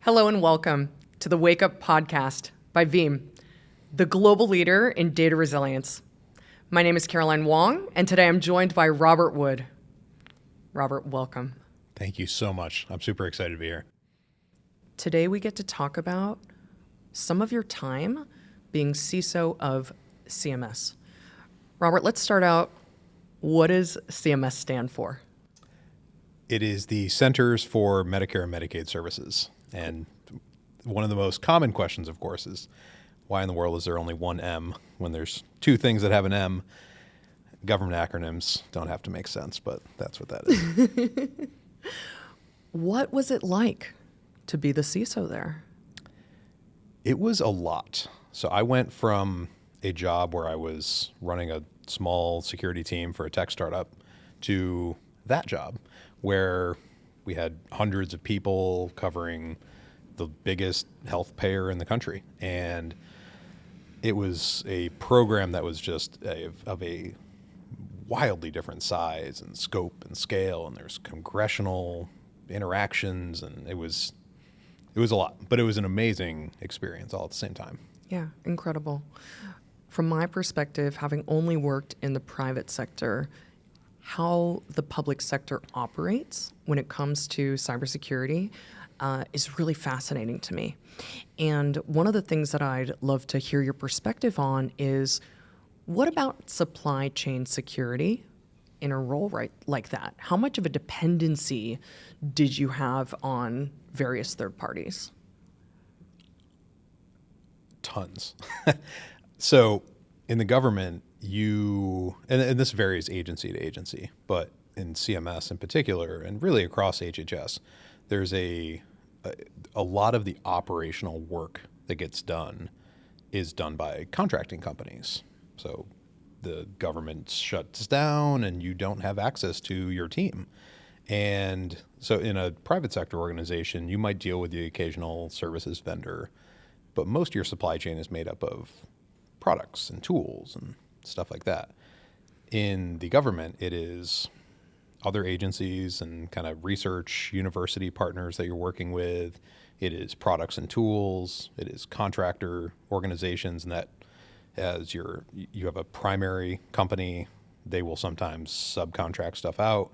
Hello and welcome to the Wake Up Podcast by Veeam, the global leader in data resilience. My name is Caroline Wong, and today I'm joined by Robert Wood. Robert, welcome. Thank you so much. I'm super excited to be here. Today we get to talk about some of your time being CISO of CMS. Robert, let's start out. What does CMS stand for? It is the Centers for Medicare Medicaid Services. And one of the most common questions, of course, is why in the world is there only one M when there's two things that have an M? Government acronyms don't have to make sense, but that's what that is. What was it like to be the CISO there? It was a lot. So I went from a job where I was running a small security team for a tech startup to that job where we had hundreds of people covering the biggest health payer in the country. And it was a program that was just of a wildly different size and scope and scale. And there's congressional interactions, and it was a lot. But it was an amazing experience all at the same time. Yeah, incredible. From my perspective, having only worked in the private sector, how the public sector operates when it comes to cybersecurity is really fascinating to me. And one of the things that I'd love to hear your perspective on is, what about supply chain security in a role like that? How much of a dependency did you have on various third parties? Tons. So in the government, and this varies agency to agency, but in CMS in particular, and really across HHS, there's a lot of the operational work that gets done is done by contracting companies. So the government shuts down and you don't have access to your team. And so in a private sector organization, you might deal with the occasional services vendor, but most of your supply chain is made up of products and tools and stuff like that. In the government, it is other agencies and kind of research university partners that you're working with. It is products and tools. It is contractor organizations, and that as you have a primary company, they will sometimes subcontract stuff out.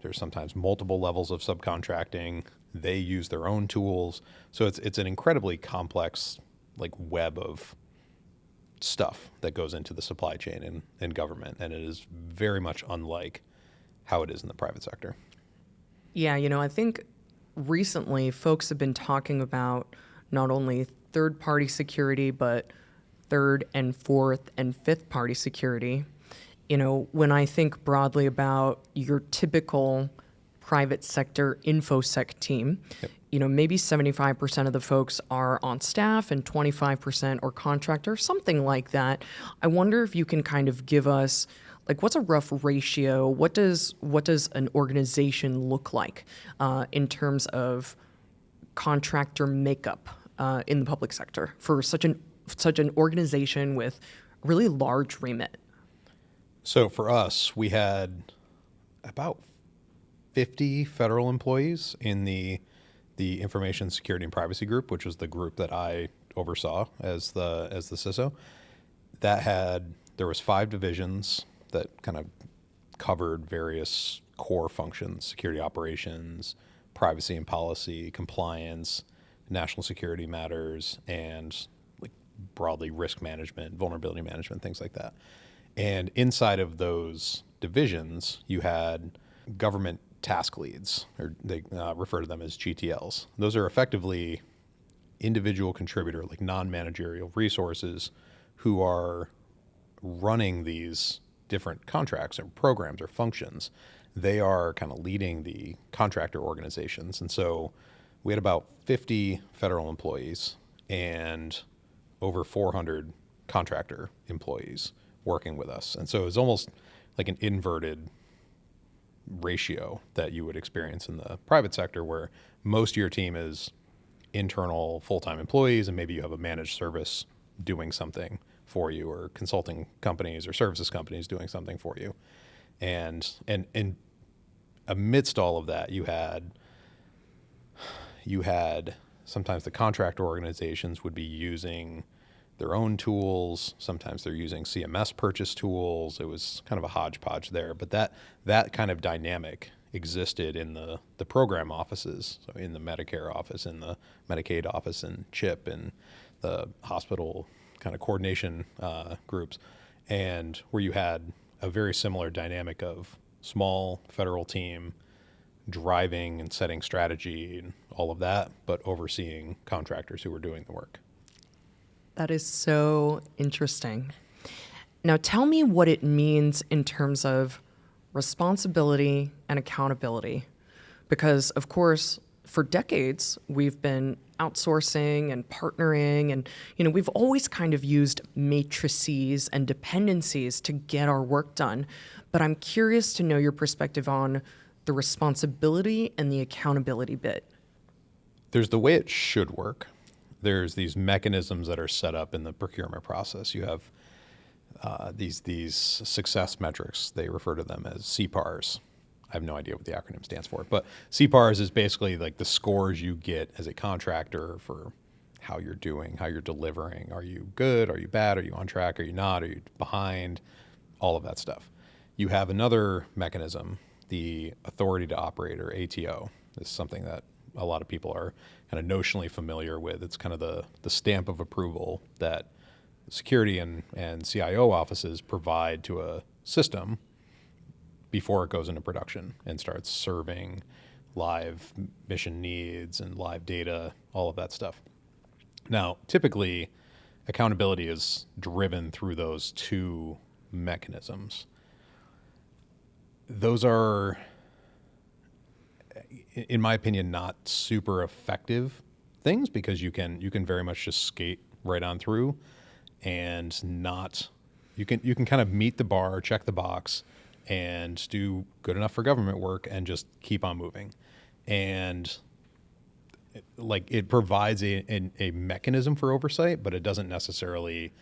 There's sometimes multiple levels of subcontracting. They use their own tools. So it's an incredibly complex web of stuff that goes into the supply chain in government, and it is very much unlike how it is in the private sector. Yeah, I think recently folks have been talking about not only third-party security, but third and fourth and fifth-party security. When I think broadly about your typical private sector InfoSec team, yep. Maybe 75% of the folks are on staff and 25% are contractor, something like that. I wonder if you can kind of give us, what's a rough ratio? What does an organization look like in terms of contractor makeup in the public sector for such an organization with a really large remit? So for us, we had about 50 federal employees in the Information Security and Privacy Group, which was the group that I oversaw as the CISO. There was 5 divisions that kind of covered various core functions: security operations, privacy and policy, compliance, national security matters, and broadly risk management, vulnerability management, things like that. And inside of those divisions, you had government task leads, or they refer to them as GTLs. Those are effectively individual contributor, non-managerial resources who are running these different contracts or programs or functions. They are kind of leading the contractor organizations. And so we had about 50 federal employees and over 400 contractor employees working with us. And so it was almost like an inverted ratio that you would experience in the private sector, where most of your team is internal full-time employees, and maybe you have a managed service doing something for you, or consulting companies or services companies doing something for you. And amidst all of that, you had sometimes the contractor organizations would be using their own tools. Sometimes they're using CMS purchase tools. It was kind of a hodgepodge there, but that kind of dynamic existed in the program offices. So in the Medicare office, in the Medicaid office, and CHIP, and the hospital kind of coordination groups, and where you had a very similar dynamic of small federal team driving and setting strategy and all of that, but overseeing contractors who were doing the work. That is so interesting. Now, tell me what it means in terms of responsibility and accountability. Because, of course, for decades, we've been outsourcing and partnering, and we've always kind of used matrices and dependencies to get our work done. But I'm curious to know your perspective on the responsibility and the accountability bit. There's the way it should work. There's these mechanisms that are set up in the procurement process. You have these success metrics. They refer to them as CPARs. I have no idea what the acronym stands for, but CPARs is basically like the scores you get as a contractor for how you're doing, how you're delivering. Are you good? Are you bad? Are you on track? Are you not? Are you behind? All of that stuff. You have another mechanism, the authority to operate, or ATO. This is something that a lot of people are kind of notionally familiar with. It's kind of the stamp of approval that security and CIO offices provide to a system before it goes into production and starts serving live mission needs and live data, all of that stuff. Now, typically, accountability is driven through those two mechanisms. Those are, in my opinion, not super effective things, because you can very much just skate right on through and not, you can kind of meet the bar, check the box, and do good enough for government work and just keep on moving. And it provides a mechanism for oversight, but it doesn't necessarily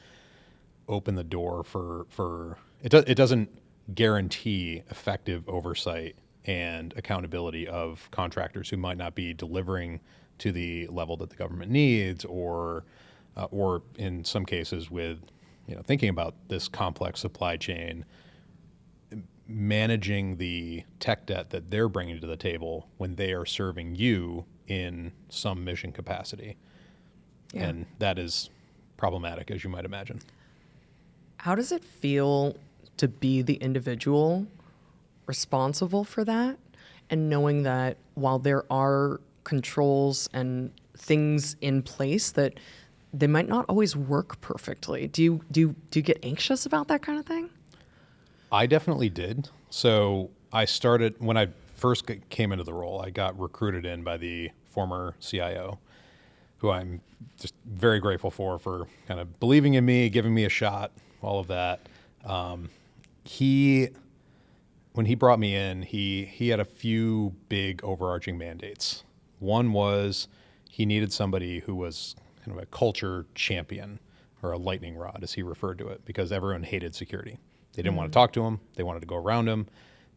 open the door for it doesn't guarantee effective oversight and accountability of contractors who might not be delivering to the level that the government needs, or in some cases with, thinking about this complex supply chain, managing the tech debt that they're bringing to the table when they are serving you in some mission capacity. Yeah. And that is problematic, as you might imagine. How does it feel to be the individual responsible for that, and knowing that while there are controls and things in place, that they might not always work perfectly? Do you get anxious about that kind of thing? I definitely did. So I started, when I first came into the role, I got recruited in by the former CIO, who I'm just very grateful for kind of believing in me, giving me a shot, all of that. When he brought me in, he had a few big overarching mandates. One was he needed somebody who was kind of a culture champion, or a lightning rod, as he referred to it, because everyone hated security. They didn't want to talk to him. They wanted to go around him.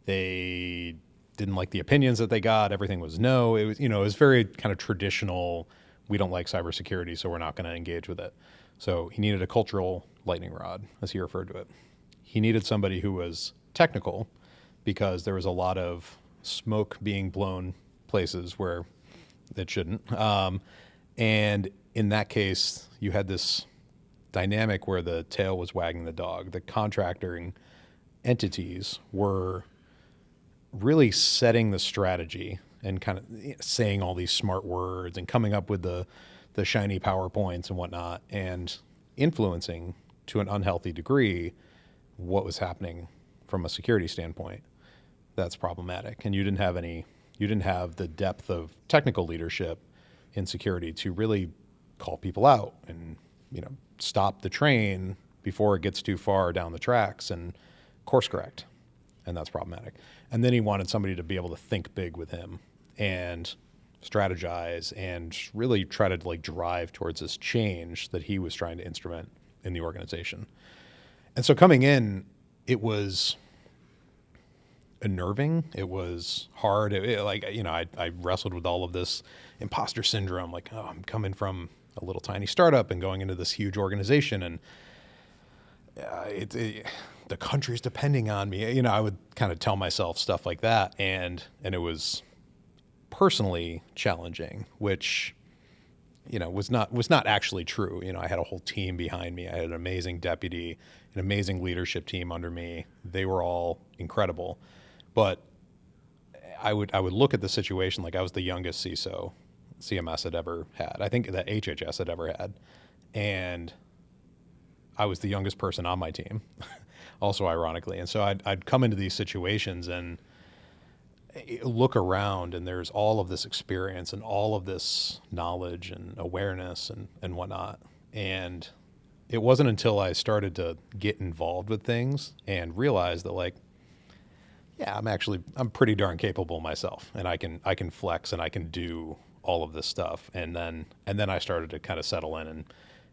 They didn't like the opinions that they got. Everything was no. It was, it was very kind of traditional. We don't like cybersecurity, so we're not going to engage with it. So he needed a cultural lightning rod, as he referred to it. He needed somebody who was technical, because there was a lot of smoke being blown places where it shouldn't. And in that case, you had this dynamic where the tail was wagging the dog. The contracting entities were really setting the strategy and kind of saying all these smart words and coming up with the shiny PowerPoints and whatnot, and influencing to an unhealthy degree what was happening from a security standpoint. That's problematic. And you didn't have the depth of technical leadership in security to really call people out and, stop the train before it gets too far down the tracks and course correct. And that's problematic. And then he wanted somebody to be able to think big with him and strategize and really try to drive towards this change that he was trying to instrument in the organization. And so coming in, it was unnerving. It was hard. I wrestled with all of this imposter syndrome, like, oh, I'm coming from a little tiny startup and going into this huge organization, and the country's depending on me. You know, I would kind of tell myself stuff like that, and it was personally challenging, which, you know, was not actually true. You know, I had a whole team behind me. I had an amazing deputy, an amazing leadership team under me. They were all incredible, but I would look at the situation like I was the youngest CISO CMS had ever had. I think that HHS had ever had, and I was the youngest person on my team, also ironically. And so I'd come into these situations and look around, and there's all of this experience and all of this knowledge and awareness and whatnot. And it wasn't until I started to get involved with things and realize that, like, yeah, I'm pretty darn capable myself, and I can flex and I can do all of this stuff. And then I started to kind of settle in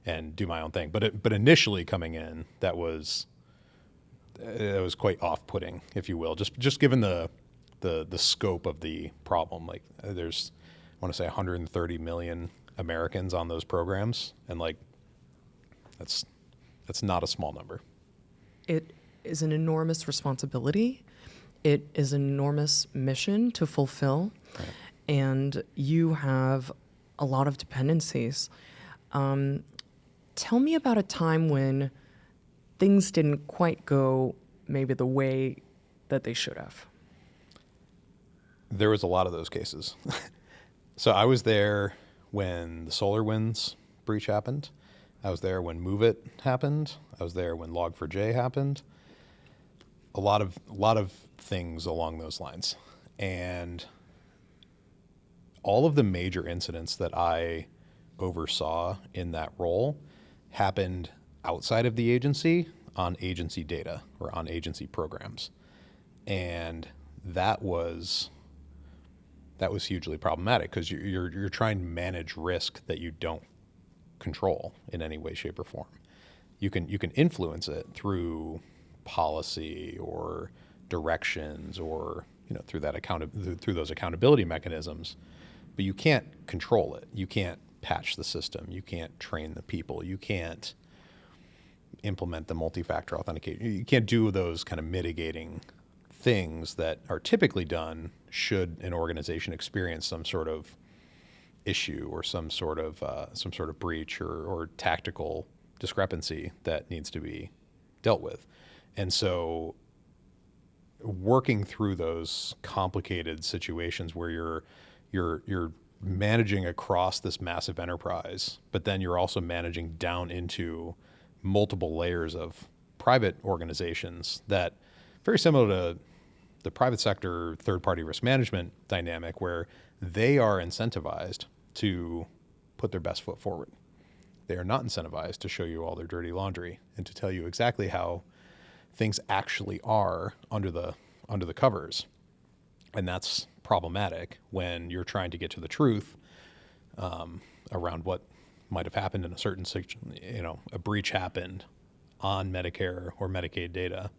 and do my own thing. But initially coming in, that was quite off-putting, if you will, just given the scope of the problem. Like, there's, I want to say 130 million Americans on those programs, and like that's not a small number. It is an enormous responsibility. It is an enormous mission to fulfill, right. And you have a lot of dependencies. Tell me about a time when things didn't quite go maybe the way that they should have. There was a lot of those cases. So I was there when the SolarWinds breach happened. I was there when MOVEit happened. I was there when Log4j happened. A lot of things along those lines. And all of the major incidents that I oversaw in that role happened outside of the agency on agency data or on agency programs. And that was hugely problematic, because you're trying to manage risk that you don't control in any way, shape, or form. You can influence it through policy or directions, or, you know, through those accountability mechanisms, but you can't control it. You can't patch the system. You can't train the people. You can't implement the multi-factor authentication. You can't do those kind of mitigating things that are typically done should an organization experience some sort of issue or some sort of breach or tactical discrepancy that needs to be dealt with. And so working through those complicated situations where you're managing across this massive enterprise, but then you're also managing down into multiple layers of private organizations, that very similar to the private sector third-party risk management dynamic, where they are incentivized to put their best foot forward. They are not incentivized to show you all their dirty laundry and to tell you exactly how things actually are under the covers. And that's problematic when you're trying to get to the truth around what might have happened in a certain situation. You know, a breach happened on Medicare or Medicaid data.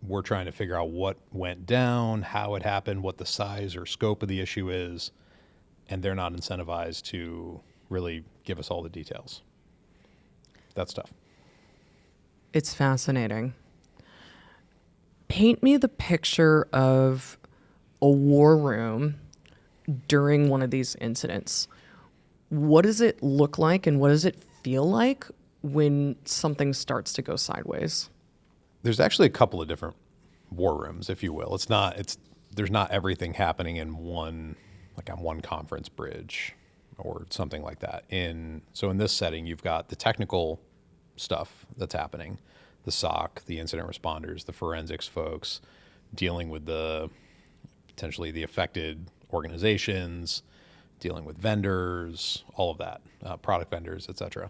We're trying to figure out what went down, how it happened, what the size or scope of the issue is, and they're not incentivized to really give us all the details. That's tough. It's fascinating. Paint me the picture of a war room during one of these incidents. What does it look like, and what does it feel like when something starts to go sideways? There's actually a couple of different war rooms, if you will. There's not everything happening in one, like on one conference bridge or something like that. So in this setting, you've got the technical stuff that's happening, the SOC, the incident responders, the forensics folks, dealing with potentially the affected organizations, dealing with vendors, all of that, product vendors, et cetera.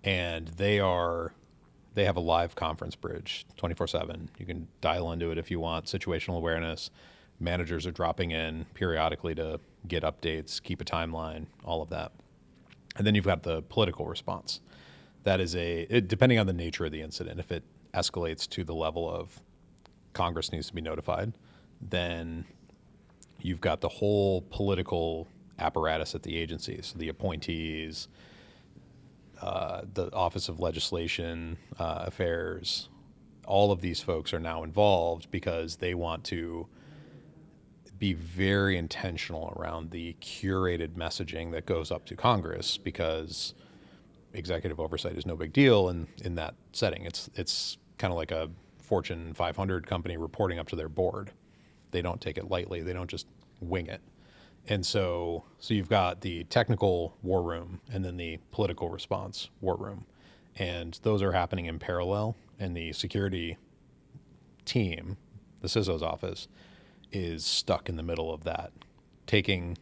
And they have a live conference bridge 24/7. You can dial into it if you want, situational awareness. Managers are dropping in periodically to get updates, keep a timeline, all of that. And then you've got the political response. That is depending on the nature of the incident, if it escalates to the level of Congress needs to be notified, then you've got the whole political apparatus at the agencies, the appointees, the Office of Legislation Affairs. All of these folks are now involved because they want to be very intentional around the curated messaging that goes up to Congress, because executive oversight is no big deal in that setting. It's kind of like a Fortune 500 company reporting up to their board. They don't take it lightly. They don't just wing it. And so you've got the technical war room and then the political response war room. And those are happening in parallel. And the security team, the CISO's office, is stuck in the middle of that, taking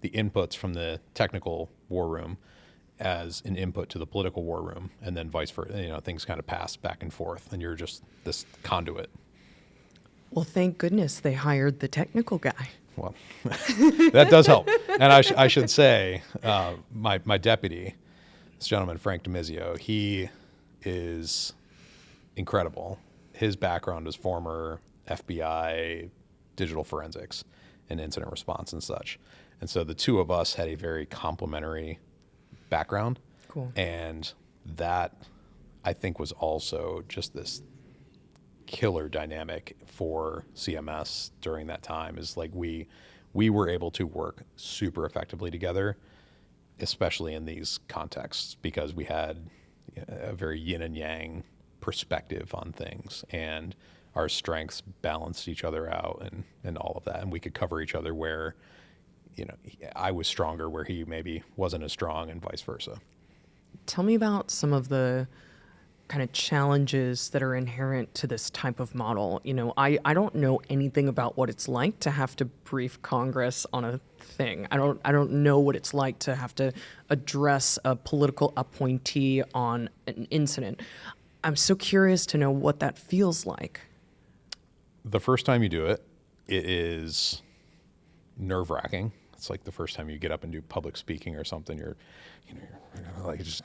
the inputs from the technical war room as an input to the political war room, and then vice versa. Things kind of pass back and forth, and you're just this conduit. Well, thank goodness they hired the technical guy. Well, that does help. And I should say, my deputy, this gentleman, Frank DiMizio, he is incredible. His background is former FBI digital forensics and incident response and such. And so the two of us had a very complementary background. Cool. And that, I think, was also just this killer dynamic for CMS during that time. Is like we were able to work super effectively together, especially in these contexts, because we had a very yin and yang perspective on things, and our strengths balanced each other out and all of that. And we could cover each other where, I was stronger where he maybe wasn't as strong, and vice versa. Tell me about some of the kind of challenges that are inherent to this type of model. I don't know anything about what it's like to have to brief Congress on a thing. I don't know what it's like to have to address a political appointee on an incident. I'm so curious to know what that feels like. The first time you do it, it is nerve-wracking. It's like the first time you get up and do public speaking or something. You're like just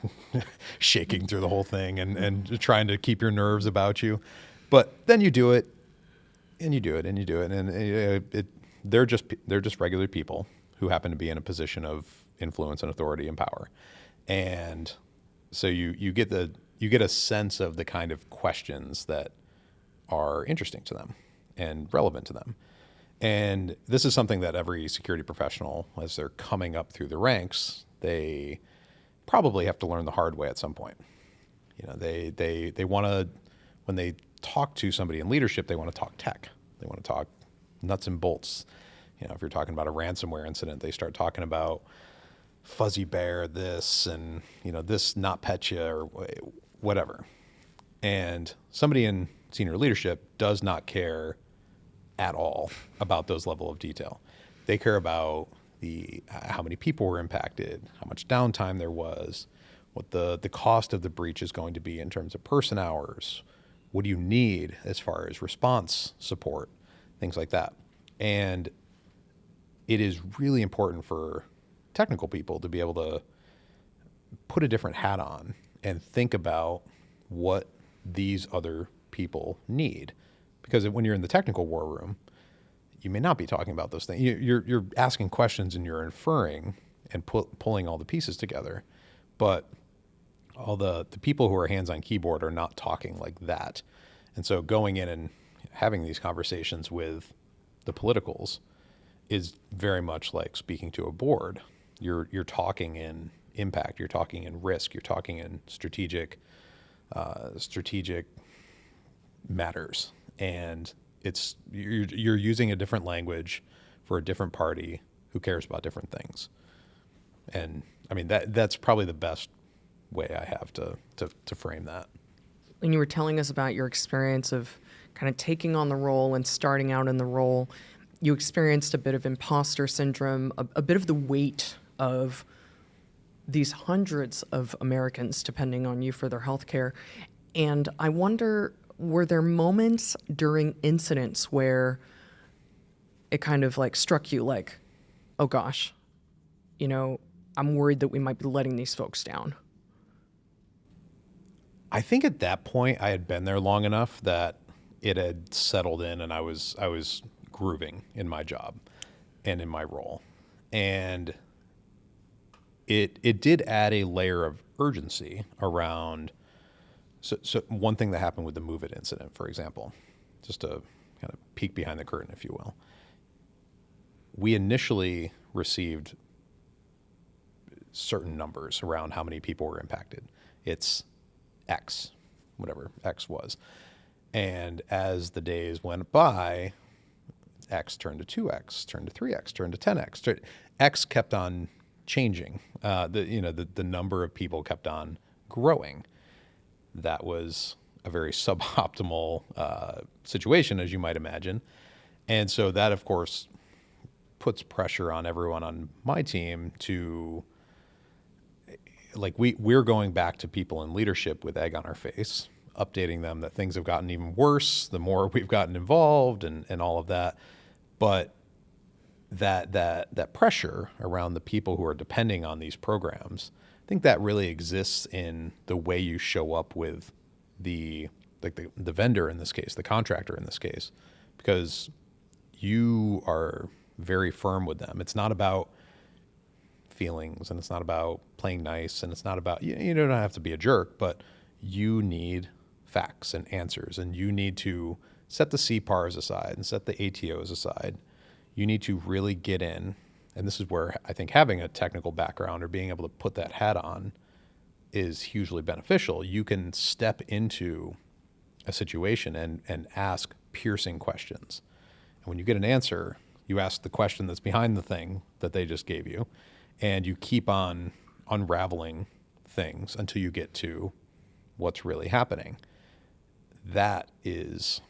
shaking through the whole thing and trying to keep your nerves about you. But then you do it, and you do it, and you do it, and they're just regular people who happen to be in a position of influence and authority and power. And so you get a sense of the kind of questions that are interesting to them and relevant to them. And this is something that every security professional, as they're coming up through the ranks, they probably have to learn the hard way at some point. They want to, when they talk to somebody in leadership, they want to talk tech. They want to talk nuts and bolts. If you're talking about a ransomware incident, they start talking about fuzzy bear this and, this NotPetya or whatever. And somebody in senior leadership does not care at all about those level of detail. They care about how many people were impacted, how much downtime there was, what the cost of the breach is going to be in terms of person hours, what do you need as far as response support, things like that. And it is really important for technical people to be able to put a different hat on and think about what these other people need. Because when you're in the technical war room, you may not be talking about those things. You're asking questions and you're inferring and pulling all the pieces together. But all the people who are hands on keyboard are not talking like that. And so going in and having these conversations with the politicals is very much like speaking to a board. You're talking in impact, you're talking in risk, you're talking in strategic matters. And you're using a different language for a different party who cares about different things. And I mean, that's probably the best way I have to frame that. When you were telling us about your experience of kind of taking on the role and starting out in the role, you experienced a bit of imposter syndrome, a bit of the weight of these hundreds of Americans depending on you for their health care. And I wonder, were there moments during incidents where it kind of like struck you like, oh gosh, I'm worried that we might be letting these folks down? I think at that point I had been there long enough that it had settled in and I was grooving in my job and in my role. And it did add a layer of urgency around. So one thing that happened with the MOVEit incident, for example, just to kind of peek behind the curtain, if you will, we initially received certain numbers around how many people were impacted. It's X, whatever X was. And as the days went by, X turned to 2X, turned to 3X, turned to 10X. X kept on changing. The number of people kept on growing. That was a very suboptimal situation, as you might imagine. And so that, of course, puts pressure on everyone on my team to, like, we're going back to people in leadership with egg on our face, updating them that things have gotten even worse the more we've gotten involved and all of that. But that pressure around the people who are depending on these programs, I think that really exists in the way you show up with the vendor in this case, the contractor in this case, because you are very firm with them. It's not about feelings, and it's not about playing nice, and it's not about, you don't have to be a jerk, but you need facts and answers, and you need to set the CPARs aside and set the ATOs aside. You need to really get in, and this is where I think having a technical background or being able to put that hat on is hugely beneficial. You can step into a situation and ask piercing questions. And when you get an answer, you ask the question that's behind the thing that they just gave you, and you keep on unraveling things until you get to what's really happening. That is,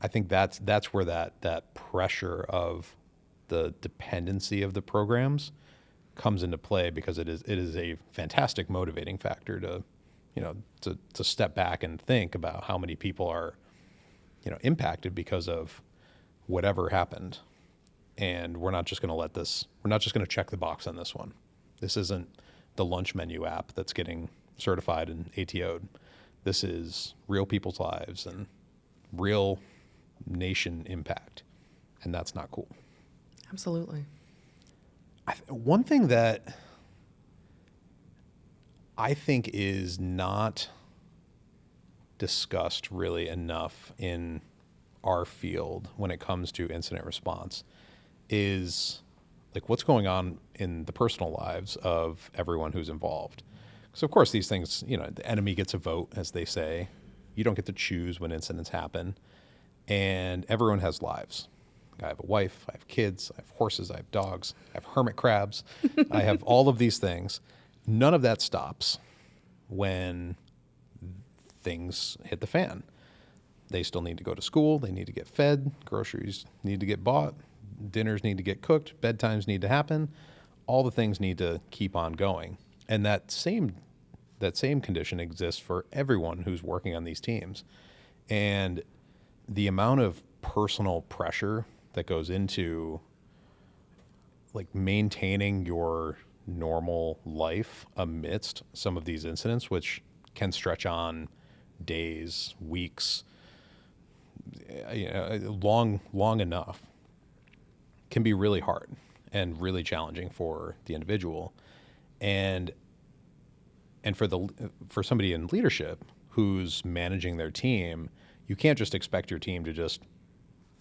I think that's where that pressure of the dependency of the programs comes into play, because it is a fantastic motivating factor to step back and think about how many people are, impacted because of whatever happened. And we're not just going to check the box on this one. This isn't the lunch menu app that's getting certified and ATO'd. This is real people's lives and real nation impact. And that's not cool. Absolutely. One thing that I think is not discussed really enough in our field when it comes to incident response is like what's going on in the personal lives of everyone who's involved. So of course these things, the enemy gets a vote, as they say. You don't get to choose when incidents happen, and everyone has lives. I have a wife, I have kids, I have horses, I have dogs, I have hermit crabs, I have all of these things. None of that stops when things hit the fan. They still need to go to school, they need to get fed, groceries need to get bought, dinners need to get cooked, bedtimes need to happen. All the things need to keep on going. And that same condition exists for everyone who's working on these teams. And the amount of personal pressure that goes into like maintaining your normal life amidst some of these incidents, which can stretch on days, weeks, long enough, can be really hard and really challenging for the individual. And for somebody in leadership who's managing their team, you can't just expect your team to just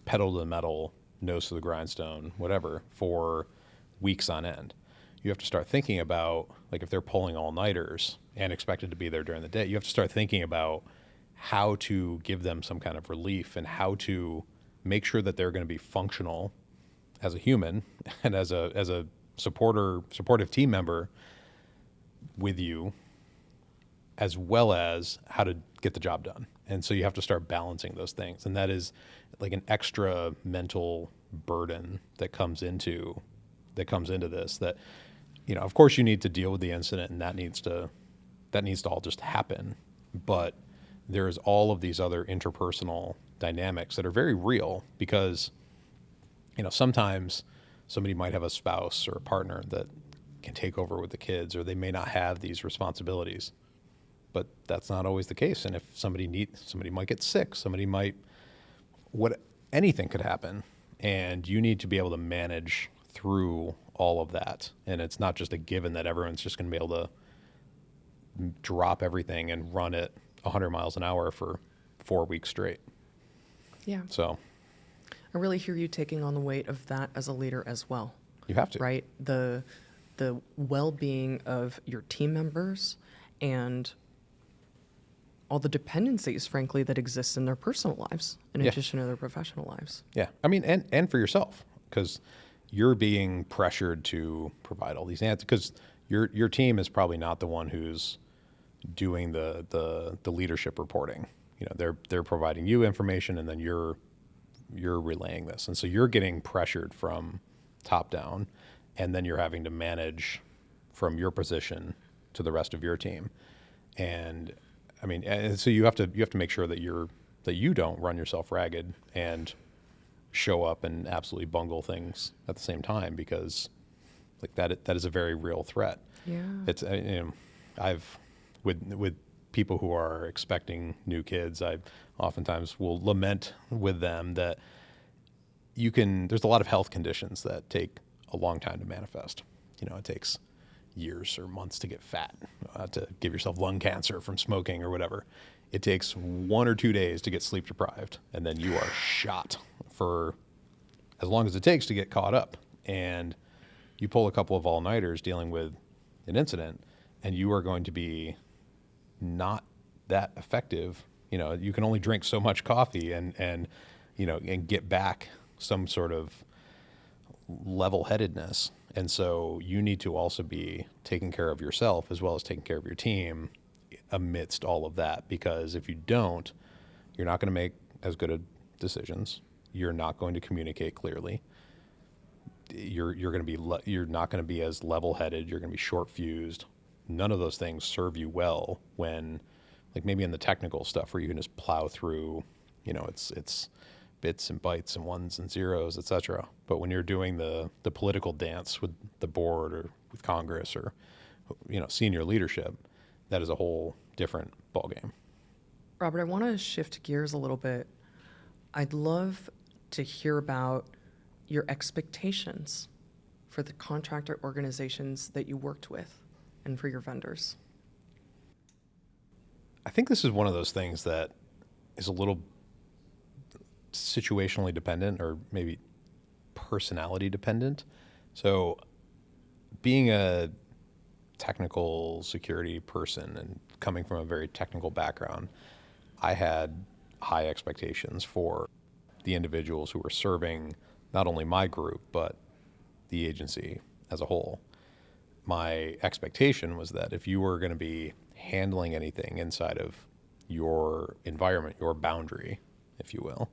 pedal to the metal, nose to the grindstone, whatever, for weeks on end. You have to start thinking about, like, if they're pulling all-nighters and expected to be there during the day, you have to start thinking about how to give them some kind of relief and how to make sure that they're going to be functional as a human and as a supportive team member with you, as well as how to get the job done. And so you have to start balancing those things. And that is like an extra mental burden that comes into this, that, of course you need to deal with the incident, and that needs to all just happen. But there's all of these other interpersonal dynamics that are very real, because, sometimes somebody might have a spouse or a partner that can take over with the kids, or they may not have these responsibilities. But that's not always the case. And if somebody might get sick, anything could happen. And you need to be able to manage through all of that. And it's not just a given that everyone's just going to be able to drop everything and run at 100 miles an hour for 4 weeks straight. Yeah. So I really hear you taking on the weight of that as a leader as well. you have to. Right? The well-being of your team members and all the dependencies, frankly, that exist in their personal lives in addition to their professional lives. Yeah. I mean, and for yourself, because you're being pressured to provide all these answers, because your team is probably not the one who's doing the leadership reporting. You know, they're providing you information, and then you're relaying this. And so you're getting pressured from top down, and then you're having to manage from your position to the rest of your team. And I mean, and so you have to make sure that you don't run yourself ragged and show up and absolutely bungle things at the same time, because like that is a very real threat. Yeah. It's I've with people who are expecting new kids, I oftentimes will lament with them that there's a lot of health conditions that take a long time to manifest. You know, it takes years or months to get fat, to give yourself lung cancer from smoking or whatever. It takes 1 or 2 days to get sleep deprived, and then you are shot for as long as it takes to get caught up. And you pull a couple of all-nighters dealing with an incident, and you are going to be not that effective. You know, you can only drink so much coffee and get back some sort of level-headedness. And so you need to also be taking care of yourself as well as taking care of your team amidst all of that, because if you don't, you're not going to make as good of decisions. You're not going to communicate clearly. You're not going to be as level-headed. You're going to be short-fused. None of those things serve you well when, like maybe in the technical stuff where you can just plow through, you know, it's bits and bytes and ones and zeros, et cetera. But when you're doing the political dance with the board or with Congress or, you know, senior leadership, that is a whole different ballgame. Robert, I want to shift gears a little bit. I'd love to hear about your expectations for the contractor organizations that you worked with and for your vendors. I think this is one of those things that is a little situationally dependent, or maybe personality dependent. So being a technical security person and coming from a very technical background, I had high expectations for the individuals who were serving not only my group, but the agency as a whole. My expectation was that if you were going to be handling anything inside of your environment, your boundary, if you will,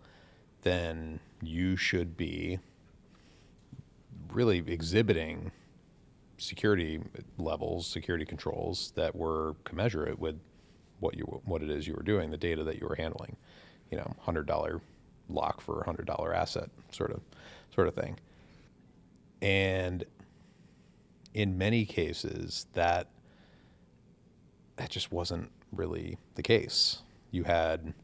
then you should be really exhibiting security levels, security controls that were commensurate with what it is you were doing, the data that you were handling. You know, $100 lock for a $100 asset sort of thing. And in many cases, that just wasn't really the case. You had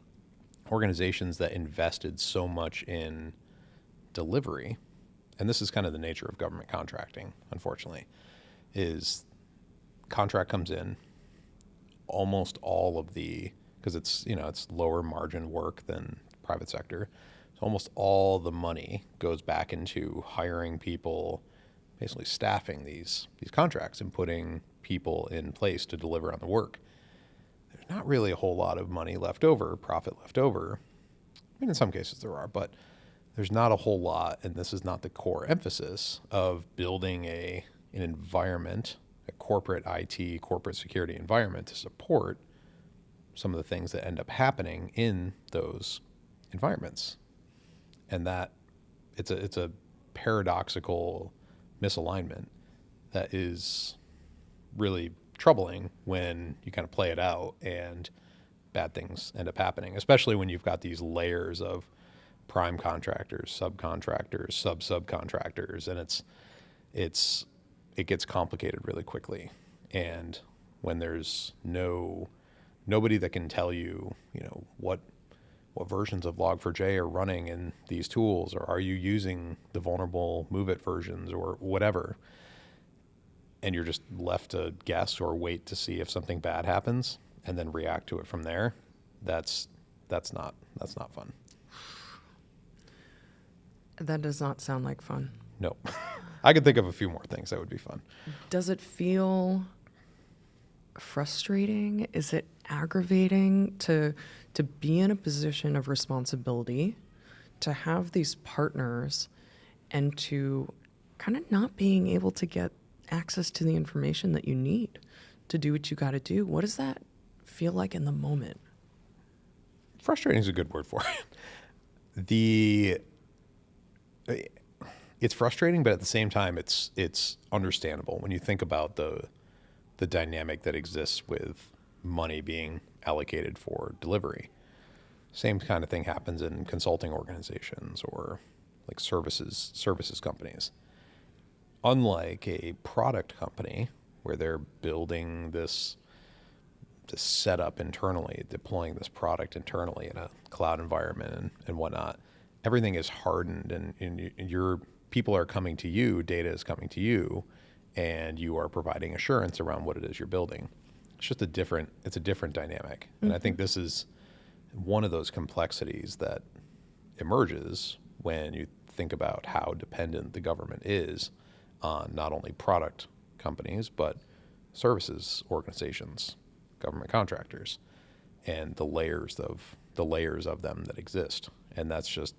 organizations that invested so much in delivery, and this is kind of the nature of government contracting, unfortunately, is contract comes in, almost all of because it's lower margin work than private sector, so almost all the money goes back into hiring people, basically staffing these contracts and putting people in place to deliver on the work. There's not really a whole lot of money left over, profit left over. I mean, in some cases there are, but there's not a whole lot, and this is not the core emphasis of building an environment, a corporate IT, corporate security environment to support some of the things that end up happening in those environments. And that it's a paradoxical misalignment that is really troubling when you kind of play it out and bad things end up happening, especially when you've got these layers of prime contractors, subcontractors, subcontractors, and it gets complicated really quickly. And when there's nobody that can tell you, you know, what versions of Log4j are running in these tools, or are you using the vulnerable MOVEit versions or whatever? And you're just left to guess or wait to see if something bad happens and then react to it from there. That's not fun. That does not sound like fun. No. I could think of a few more things that would be fun. Does it feel frustrating? Is it aggravating to be in a position of responsibility, to have these partners, and to kind of not being able to get access to the information that you need to do what you got to do? What does that feel like in the moment? Frustrating is a good word for it. It's frustrating, but at the same time, it's understandable when you think about the dynamic that exists with money being allocated for delivery. Same kind of thing happens in consulting organizations or like services companies. Unlike a product company where they're building this setup internally, deploying this product internally in a cloud environment and whatnot, everything is hardened and your people are coming to you, data is coming to you, and you are providing assurance around what it is you're building. It's just a different dynamic. And I think this is one of those complexities that emerges when you think about how dependent the government is on not only product companies, but services organizations, government contractors, and the layers of them that exist. And that's just,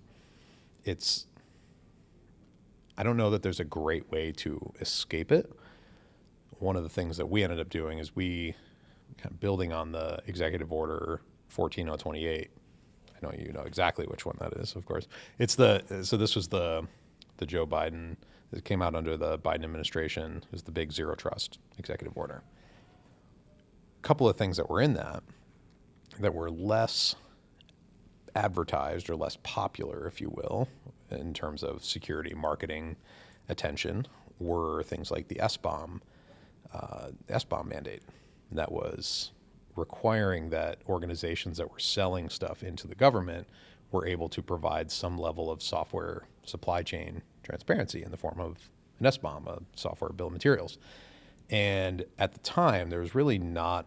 I don't know that there's a great way to escape it. One of the things that we ended up doing is we kind of building on the Executive Order 14028. I know you know exactly which one that is, of course. So this was the Joe Biden, it came out under the Biden administration. It was the big Zero Trust Executive Order. A couple of things that were in that were less advertised or less popular, if you will, in terms of security marketing attention, were things like the SBOM mandate that was requiring that organizations that were selling stuff into the government were able to provide some level of software supply chain transparency in the form of an SBOM, a software bill of materials. And at the time, there was really not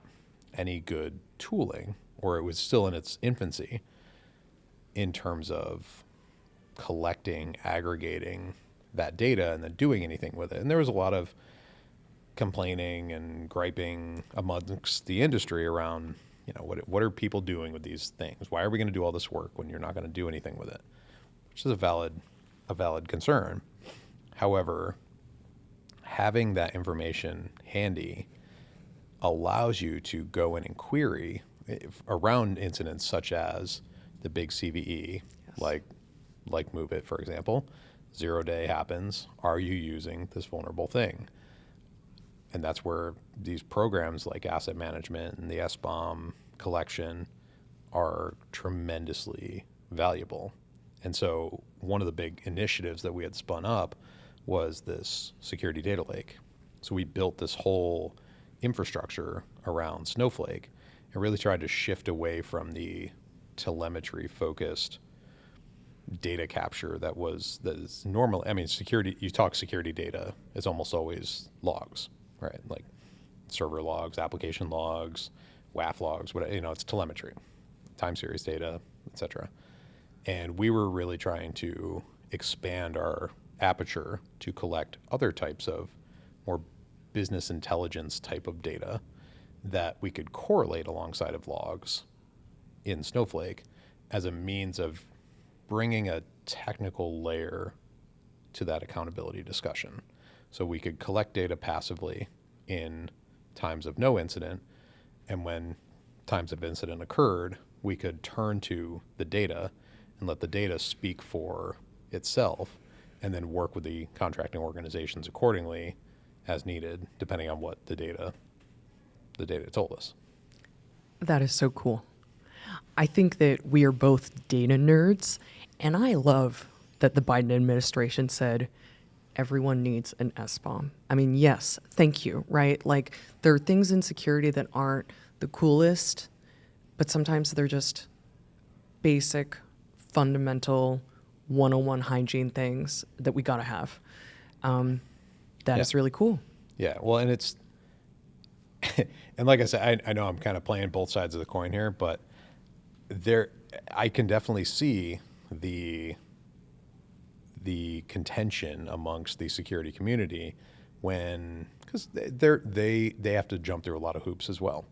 any good tooling, or it was still in its infancy in terms of collecting, aggregating that data and then doing anything with it. And there was a lot of complaining and griping amongst the industry around, what are people doing with these things? Why are we going to do all this work when you're not going to do anything with it? Which is a valid concern. However, having that information handy allows you to go in and query around incidents such as the big CVE, yes, like MOVEit, for example. 0 day happens. Are you using this vulnerable thing? And that's where these programs like asset management and the SBOM collection are tremendously valuable. And so one of the big initiatives that we had spun up was this security data lake. So we built this whole infrastructure around Snowflake and really tried to shift away from the telemetry focused data capture that is normal. I mean, security, you talk security data, it's almost always logs, right? Like server logs, application logs, WAF logs, it's telemetry, time series data, et cetera. And we were really trying to expand our aperture to collect other types of more business intelligence type of data that we could correlate alongside of logs in Snowflake as a means of bringing a technical layer to that accountability discussion. So we could collect data passively in times of no incident, and when times of incident occurred, we could turn to the data and let the data speak for itself, and then work with the contracting organizations accordingly as needed, depending on what the data told us. That is so cool. I think that we are both data nerds, and I love that the Biden administration said everyone needs an SBOM. I mean, yes, thank you, right? Like, there are things in security that aren't the coolest, but sometimes they're just basic, fundamental 101 hygiene things that we got to have. That Yeah. is really cool. Yeah. Well, and it's, and like I said, I know I'm kind of playing both sides of the coin here, but I can definitely see the contention amongst the security community because they have to jump through a lot of hoops as well.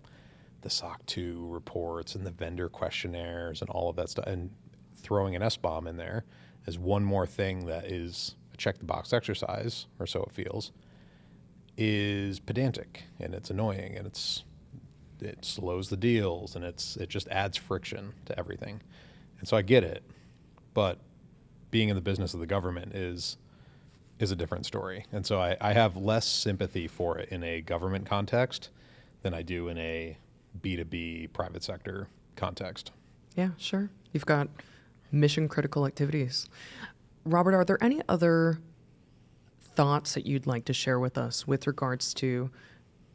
The SOC 2 reports and the vendor questionnaires and all of that stuff, and throwing an SBOM in there as one more thing that is a check the box exercise, or so it feels, is pedantic and it's annoying and it slows the deals and it just adds friction to everything. And so I get it, but being in the business of the government is a different story. And so I have less sympathy for it in a government context than I do in a B2B private sector context. Yeah, sure. You've got mission critical activities. Robert, are there any other thoughts that you'd like to share with us with regards to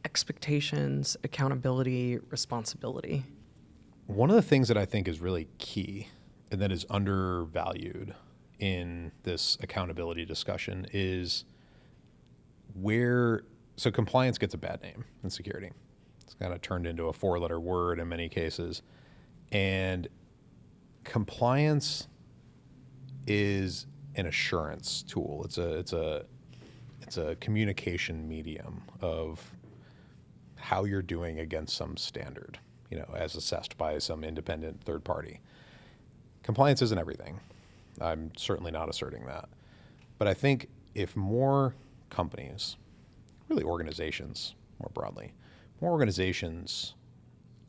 expectations, accountability, responsibility? One of the things that I think is really key and that is undervalued in this accountability discussion is so compliance gets a bad name in security. It's kind of turned into a 4-letter word in many cases. And compliance is an assurance tool. It's a communication medium of how you're doing against some standard, as assessed by some independent third party. Compliance isn't everything. I'm certainly not asserting that. But I think if more companies, really organizations more broadly, more organizations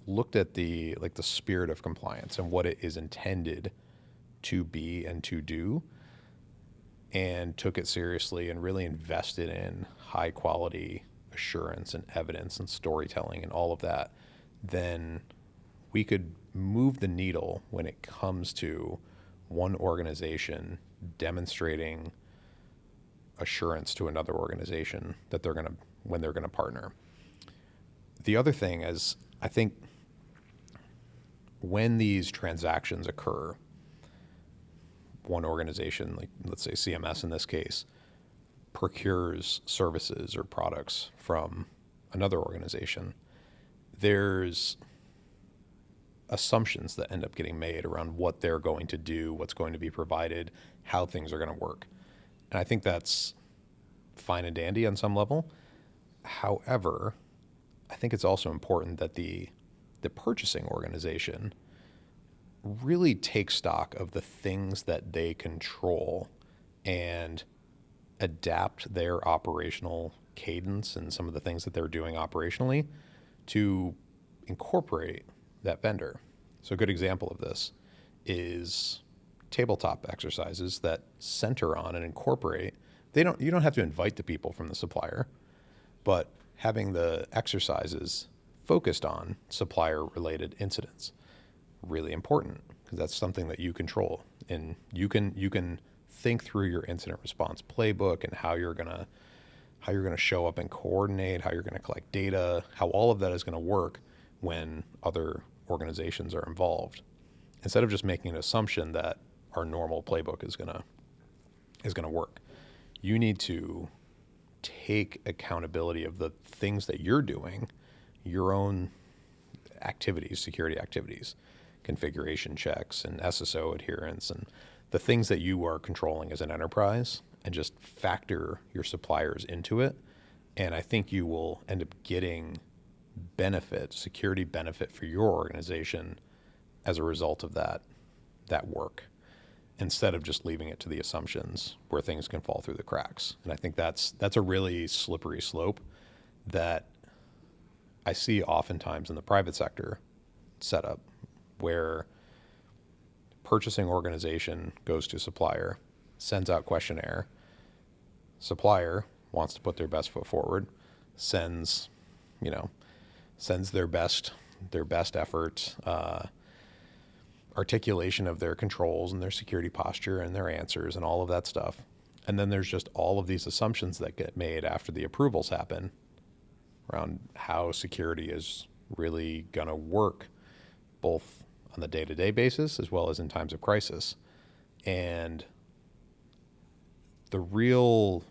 looked at the spirit of compliance and what it is intended to be and to do, and took it seriously and really invested in high quality assurance and evidence and storytelling and all of that, then we could move the needle when it comes to one organization demonstrating assurance to another organization that when they're gonna partner. The other thing is, I think when these transactions occur, one organization, like let's say CMS in this case, procures services or products from another organization, there's assumptions that end up getting made around what they're going to do, what's going to be provided, how things are going to work. And I think that's fine and dandy on some level. However, I think it's also important that the purchasing organization really take stock of the things that they control and adapt their operational cadence and some of the things that they're doing operationally to incorporate that vendor. So a good example of this is tabletop exercises that center on and incorporate. You don't have to invite the people from the supplier, but having the exercises focused on supplier related incidents, really important, because that's something that you control, and you can think through your incident response playbook and how you're gonna show up and coordinate, how you're gonna collect data, how all of that is gonna work when other organizations are involved, instead of just making an assumption that our normal playbook is gonna work. You need to take accountability of the things that you're doing, your own activities, security activities, configuration checks and SSO adherence, and the things that you are controlling as an enterprise, and just factor your suppliers into it. And I think you will end up getting security benefit for your organization as a result of that work, instead of just leaving it to the assumptions where things can fall through the cracks. And I think that's a really slippery slope that I see oftentimes in the private sector setup, where purchasing organization goes to supplier, sends out questionnaire, supplier wants to put their best foot forward, sends their best effort, articulation of their controls and their security posture and their answers and all of that stuff. And then there's just all of these assumptions that get made after the approvals happen around how security is really going to work, both on the day-to-day basis as well as in times of crisis. And the real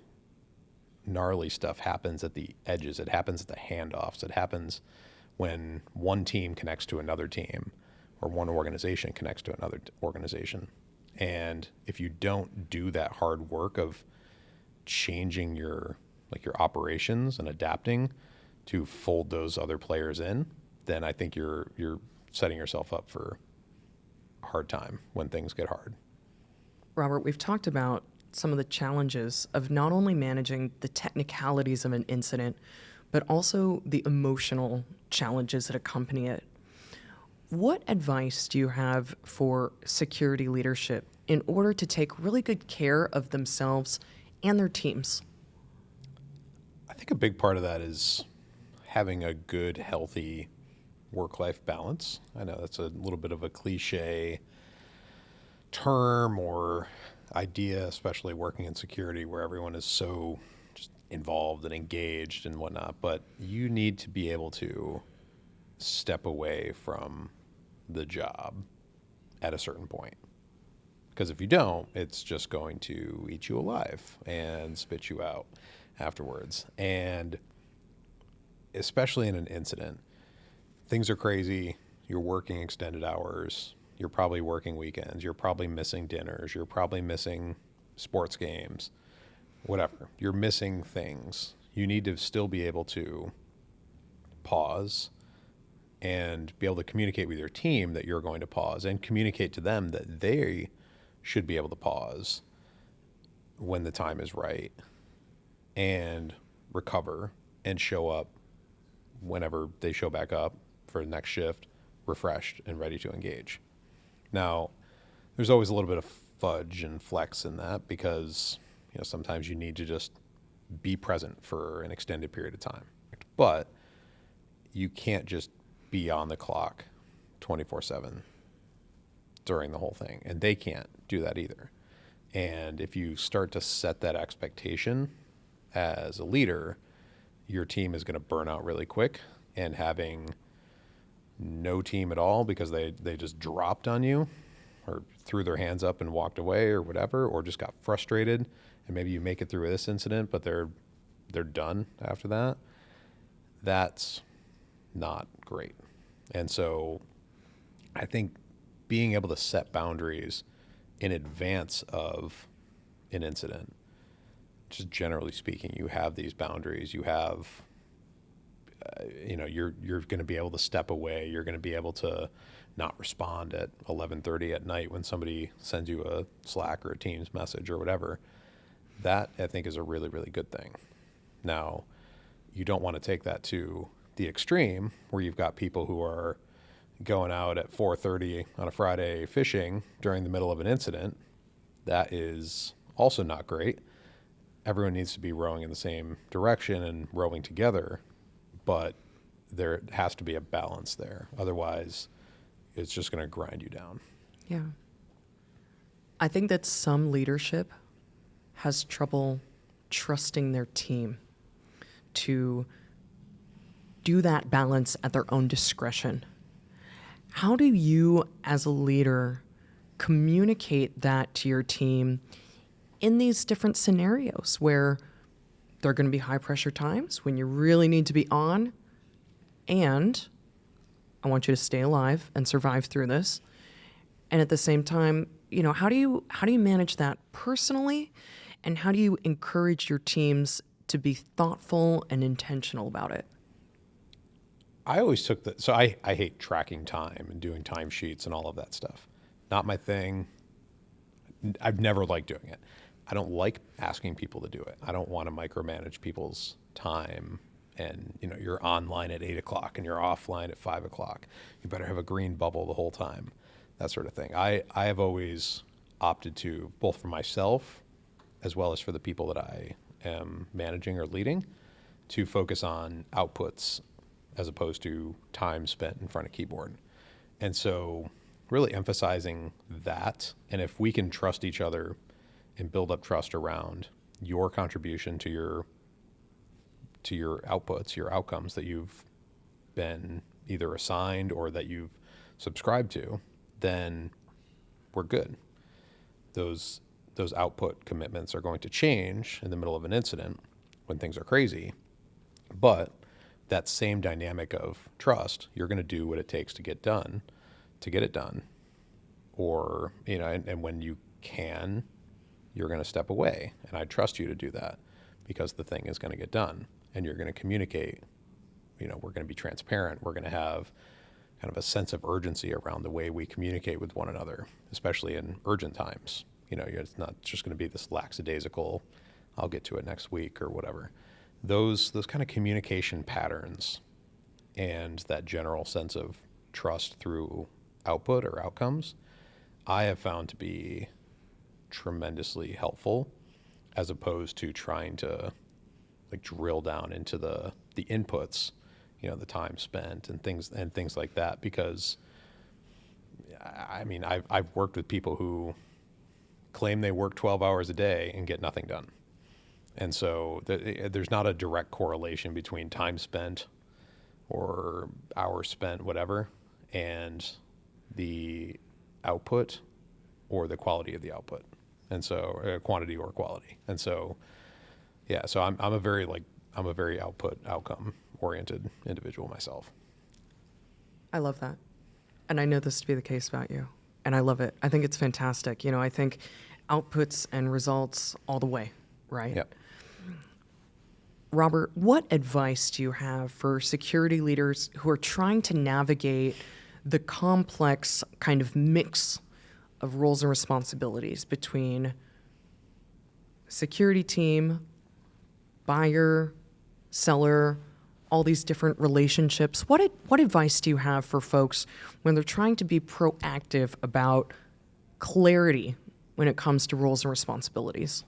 gnarly stuff happens at the edges. It happens at the handoffs. It happens when one team connects to another team or one organization connects to another organization. And if you don't do that hard work of changing your operations and adapting to fold those other players in, then I think you're setting yourself up for a hard time when things get hard. Robert, we've talked about some of the challenges of not only managing the technicalities of an incident, but also the emotional challenges that accompany it. What advice do you have for security leadership in order to take really good care of themselves and their teams? I think a big part of that is having a good, healthy work-life balance. I know that's a little bit of a cliche term or idea, especially working in security where everyone is so just involved and engaged and whatnot, but you need to be able to step away from the job at a certain point. Because if you don't, it's just going to eat you alive and spit you out afterwards. And especially in an incident, things are crazy. You're working extended hours. You're probably working weekends. You're probably missing dinners. You're probably missing sports games, whatever. You're missing things. You need to still be able to pause and be able to communicate with your team that you're going to pause and communicate to them that they should be able to pause when the time is right and recover and show up whenever they show back up for the next shift, refreshed and ready to engage. Now, there's always a little bit of fudge and flex in that because sometimes you need to just be present for an extended period of time. But you can't just be on the clock 24/7 during the whole thing, and they can't do that either. And if you start to set that expectation as a leader, your team is going to burn out really quick, and having no team at all because they just dropped on you or threw their hands up and walked away or whatever, or just got frustrated, and maybe you make it through this incident, but they're done after that, that's not great. And so I think being able to set boundaries in advance of an incident, just generally speaking, you have these boundaries, you have you're going to be able to step away. You're going to be able to not respond at 11:30 at night when somebody sends you a Slack or a Teams message or whatever. That, I think, is a really, really good thing. Now, you don't want to take that to the extreme where you've got people who are going out at 4:30 on a Friday fishing during the middle of an incident. That is also not great. Everyone needs to be rowing in the same direction and rowing together, but there has to be a balance there. Otherwise, it's just going to grind you down. Yeah. I think that some leadership has trouble trusting their team to do that balance at their own discretion. How do you, as a leader, communicate that to your team in these different scenarios where there are going to be high pressure times when you really need to be on, and I want you to stay alive and survive through this, and at the same time, how do you manage that personally, and how do you encourage your teams to be thoughtful and intentional about it? I always took so I hate tracking time and doing timesheets and all of that stuff. Not my thing. I've never liked doing it. I don't like asking people to do it. I don't want to micromanage people's time. And you're online at 8 o'clock and you're offline at 5 o'clock. You better have a green bubble the whole time. That sort of thing. I have always opted to, both for myself as well as for the people that I am managing or leading, to focus on outputs as opposed to time spent in front of keyboard. And so really emphasizing that, and if we can trust each other and build up trust around your contribution to your outputs, your outcomes that you've been either assigned or that you've subscribed to, then we're good. Those output commitments are going to change in the middle of an incident when things are crazy, but that same dynamic of trust, you're going to do what it takes to get it done. Or, and when you can, you're going to step away, and I trust you to do that because the thing is going to get done, and you're going to communicate. We're going to be transparent. We're going to have kind of a sense of urgency around the way we communicate with one another, especially in urgent times. It's not just going to be this lackadaisical, I'll get to it next week or whatever. Those kind of communication patterns and that general sense of trust through output or outcomes, I have found to be tremendously helpful, as opposed to trying to drill down into the inputs, the time spent and things like that. Because I've worked with people who claim they work 12 hours a day and get nothing done. And so there's not a direct correlation between time spent or hours spent, whatever, and the output or the quality of the output. And so quantity or quality. And so, yeah, so I'm a very outcome oriented individual myself. I love that. And I know this to be the case about you. And I love it. I think it's fantastic. I think outputs and results all the way, right? Yep. Robert, what advice do you have for security leaders who are trying to navigate the complex kind of mix of roles and responsibilities between security team, buyer, seller, all these different relationships? What advice do you have for folks when they're trying to be proactive about clarity when it comes to roles and responsibilities?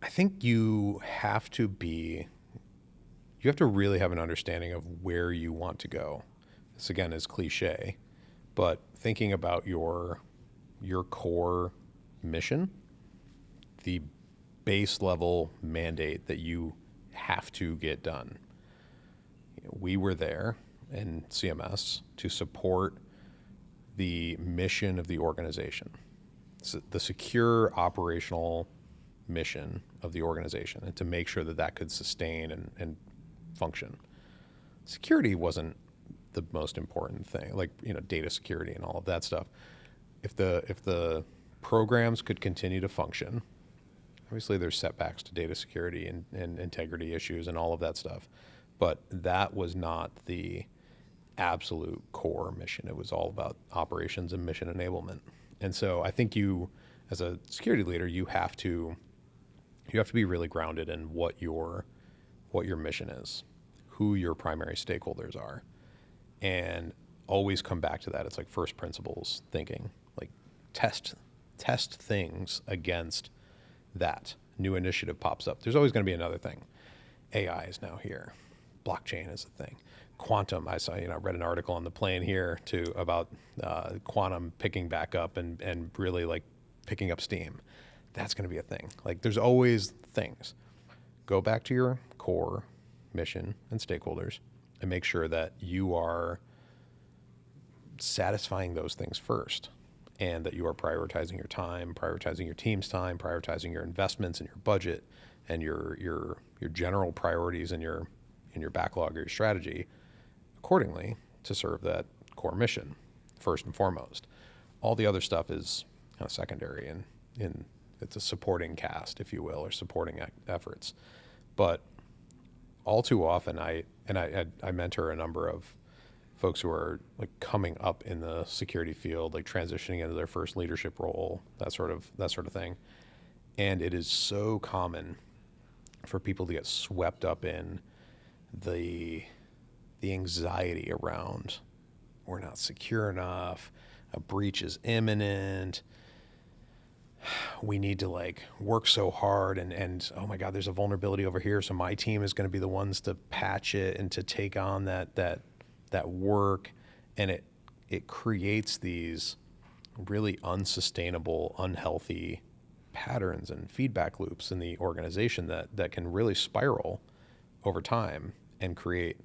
I think you have to really have an understanding of where you want to go. This again is cliche, but thinking about your core mission, the base level mandate that you have to get done. We were there in CMS to support the mission of the organization, the secure operational mission of the organization, and to make sure that could sustain and function. Security wasn't the most important thing, data security and all of that stuff. If the programs could continue to function, obviously there's setbacks to data security and integrity issues and all of that stuff, but that was not the absolute core mission. It was all about operations and mission enablement. And so I think you, as a security leader, you have to be really grounded in what your mission is, who your primary stakeholders are, and always come back to that. It's like first principles thinking, test things against that. New initiative pops up. There's always going to be another thing. AI is now here. Blockchain is a thing. Quantum, I saw, read an article on the plane here about quantum picking back up and really picking up steam. That's going to be a thing. There's always things. Go back to your core mission and stakeholders and make sure that you are satisfying those things first, and that you are prioritizing your time, prioritizing your team's time, prioritizing your investments and your budget and your general priorities and your backlog or your strategy accordingly to serve that core mission first and foremost. All the other stuff is secondary and it's a supporting cast, if you will, or supporting efforts. But all too often, I mentor a number of folks who are coming up in the security field, transitioning into their first leadership role, that sort of thing. And it is so common for people to get swept up in the anxiety around, we're not secure enough, a breach is imminent, we need to work so hard, and oh my God, there's a vulnerability over here, so my team is going to be the ones to patch it and to take on that work. And it creates these really unsustainable, unhealthy patterns and feedback loops in the organization that can really spiral over time and create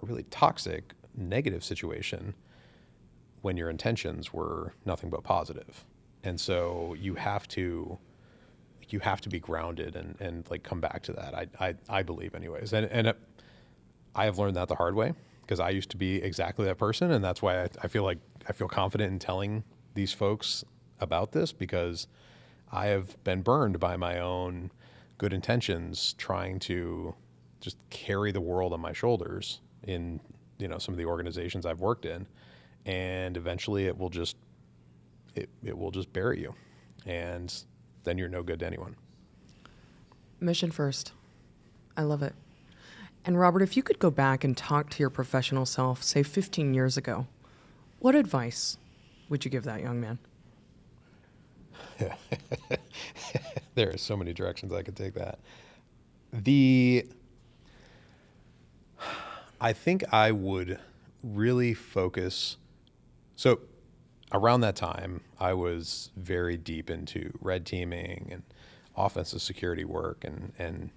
a really toxic, negative situation when your intentions were nothing but positive. And so you have to be grounded and like come back to that. I believe anyways. I have learned that the hard way, because I used to be exactly that person. And that's why I feel confident in telling these folks about this, because I have been burned by my own good intentions trying to just carry the world on my shoulders in, some of the organizations I've worked in. And eventually it will just bury you. And then you're no good to anyone. Mission first. I love it. And Robert, if you could go back and talk to your professional self, say 15 years ago, what advice would you give that young man? There are so many directions I could take that. I think I would really focus. So around that time, I was very deep into red teaming and offensive security work, and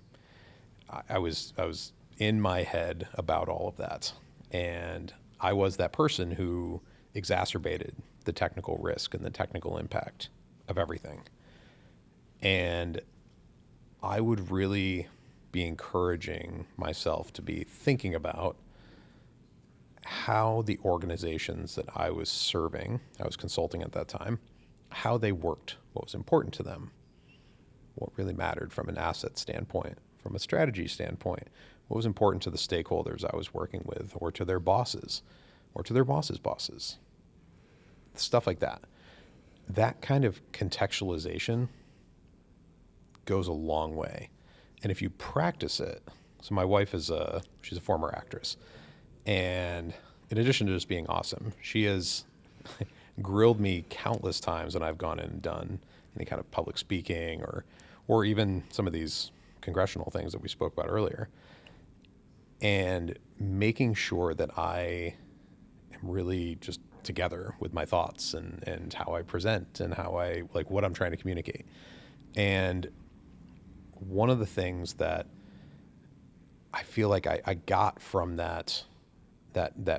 I was in my head about all of that. And I was that person who exacerbated the technical risk and the technical impact of everything. And I would really be encouraging myself to be thinking about how the organizations that I was serving, I was consulting at that time, how they worked, what was important to them, what really mattered from an asset standpoint, from a strategy standpoint, what was important to the stakeholders I was working with, or to their bosses, or to their bosses' bosses, stuff like that. That kind of contextualization goes a long way. And if you practice it, so my wife she's a former actress. And in addition to just being awesome, she has grilled me countless times when I've gone in and done any kind of public speaking or even some of these congressional things that we spoke about earlier. And making sure that I am really just together with my thoughts and how I present and how I like what I'm trying to communicate. And one of the things that I feel like I got from that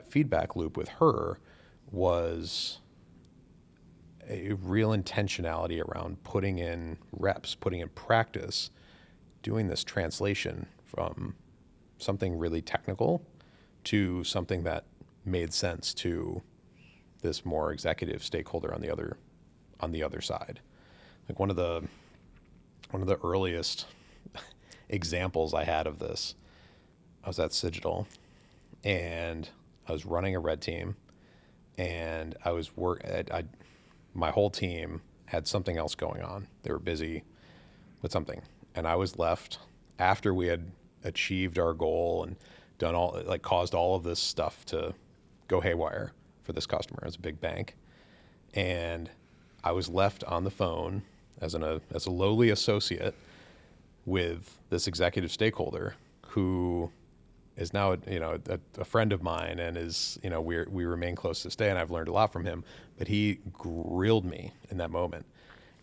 feedback loop with her was a real intentionality around putting in reps, putting in practice, doing this translation from something really technical to something that made sense to this more executive stakeholder on the other side. Like one of the earliest examples I had of this, I was at Cigital and I was running a red team, and I was my whole team had something else going on. They were busy with something, and I was left after we had achieved our goal and done caused all of this stuff to go haywire for this customer. It's a big bank, and I was left on the phone as a lowly associate with this executive stakeholder who is now a friend of mine, and is we remain close to this day, and I've learned a lot from him. But he grilled me in that moment,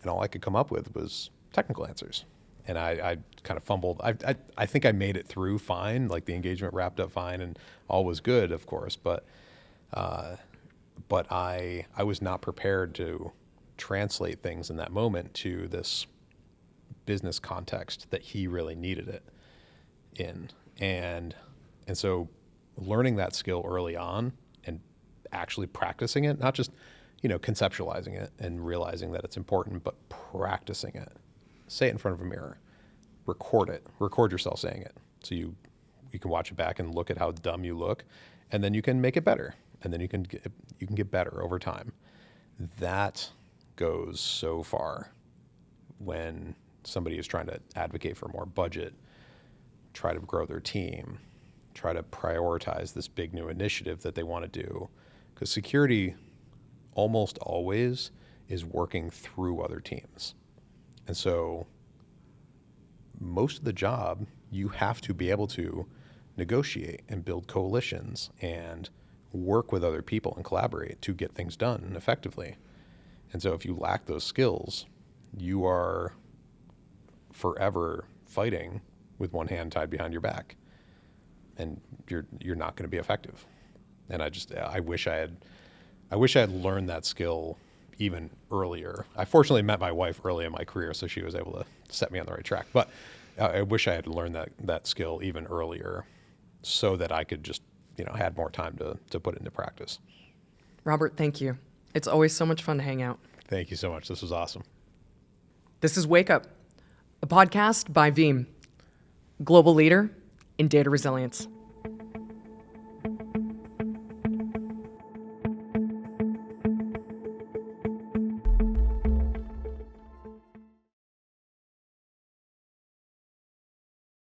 and all I could come up with was technical answers, and I kind of fumbled. I think I made it through fine, like the engagement wrapped up fine, and all was good, of course. But I was not prepared to translate things in that moment to this business context that he really needed it in. And so learning that skill early on and actually practicing it, not just, conceptualizing it and realizing that it's important, but practicing it. Say it in front of a mirror, record yourself saying it. So you can watch it back and look at how dumb you look, and then you can make it better. And then you can get better over time. That goes so far when somebody is trying to advocate for more budget, try to grow their team, try to prioritize this big new initiative that they want to do. Because security almost always is working through other teams. And so most of the job, you have to be able to negotiate and build coalitions and work with other people and collaborate to get things done effectively. And so if you lack those skills, you are forever fighting with one hand tied behind your back, and you're not going to be effective. And I wish I I wish I had learned that skill even earlier. I fortunately met my wife early in my career, so she was able to set me on the right track. But I wish I had learned that skill even earlier, so that I could just had more time to put it into practice. Robert, thank you. It's always so much fun to hang out. Thank you so much. This was awesome. This is Wake Up, a podcast by Veeam, global leader in data resilience.